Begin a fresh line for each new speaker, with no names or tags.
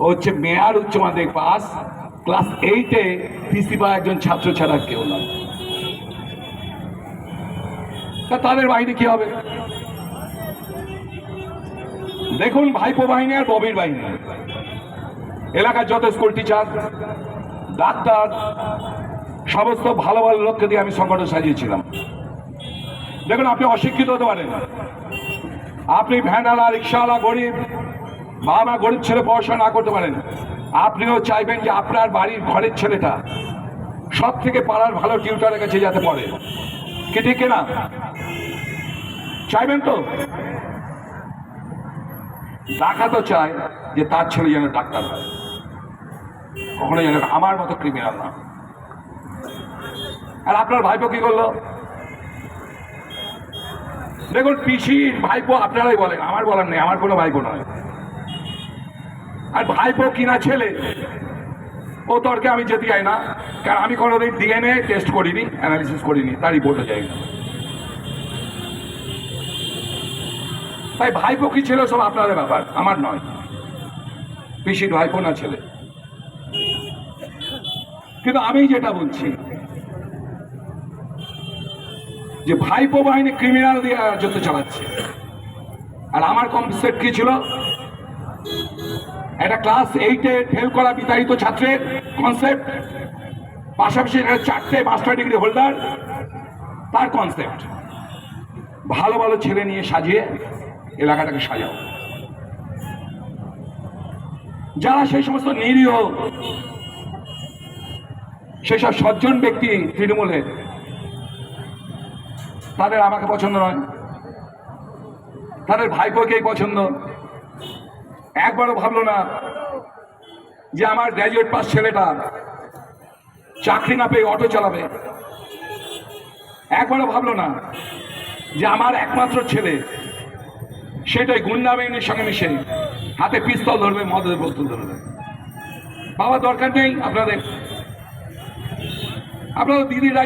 ও হচ্ছে মেয়ার উচ্চ মাধ্যমিক পাস, ক্লাস 8-এ পিসি বা একজন ছাত্র ছাড়া কেউ নয়। তাদের বাহিনী কি হবে? দেখুন, ভাইপো বাহিনী আর ববির বাহিনী, এলাকার যত স্কুল টিচার, ডাক্তার, সমস্ত ভালো ভালো লোককে দিয়ে আমি সংগঠন সাজিয়েছিলাম। দেখুন, আপনি অশিক্ষিত হতে পারেন, আপনি ভ্যানওয়ালা, রিক্সাওয়ালা, গরিব, বাবা গরিব ছেলে পড়াশোনা না করতে পারেন, আপনিও চাইবেন যে আপনার বাড়ির ঘরের ছেলেটা সব থেকে পাড়ার ভালো টিউটারের কাছে যাতে পড়ে, কি ঠিক না? চাইবেন তো? ডাকা তো চায় যে তার ছেলে যেন ডাক্তার হয়, কখনো যেন আমার মতো ক্রিমিনাল না। আর আপনার ভাইপো কি করলো? দেখুন, পিসির ভাইপো আপনারাই বলেন, আমার বলার নেই, আমার কোনো ভাইপো নয়। আর ভাইপো কিনা ছেলে, ও তর্কে আমি যেতে চাই না, কারণ আমি কোনোদিন ডিএনএ টেস্ট করিনি, অ্যানালিসিস করিনি, তার রিপোর্টও চাই না। তাই ভাইপো কি ছিল সব আপনাদের ব্যাপার, আমার নয়। পিসির ভাইপো না ছেলে। কিন্তু আমি যেটা বলছি যে ভাইপো বাহিনী ক্রিমিনাল দিয়ে রাজত্ব চালাচ্ছে। আর আমার কনসেপ্ট কি ছিল? একটা ক্লাস 8-এ ফেল করা বিতাড়িত ছাত্রের কনসেপ্ট, পাশাপাশি 4টে মাস্টার ডিগ্রি হোল্ডার, তার কনসেপ্ট। ভালো ভালো ছেলে নিয়ে সাজিয়ে এলাকাটাকে সাজাও। যারা সেই সমস্ত নিরীহ, সেসব সজ্জন ব্যক্তি তৃণমূলের, তাদের আমাকে পছন্দ নয়, তাদের ভাইপোকেই পছন্দ। একবারও ভাবলো না যে আমার গ্র্যাজুয়েট পাস ছেলেটা চাকরি না পেয়ে অটো চালাবে। একবারও ভাবলো না যে আমার একমাত্র ছেলে সেটাই গুন্ডা বাহিনীর সঙ্গে মিশে হাতে পিস্তল ধরবে, মদের বোতল ধরবে। বাবা দরকার নেই আপনাদের, আপনারা দিদিরা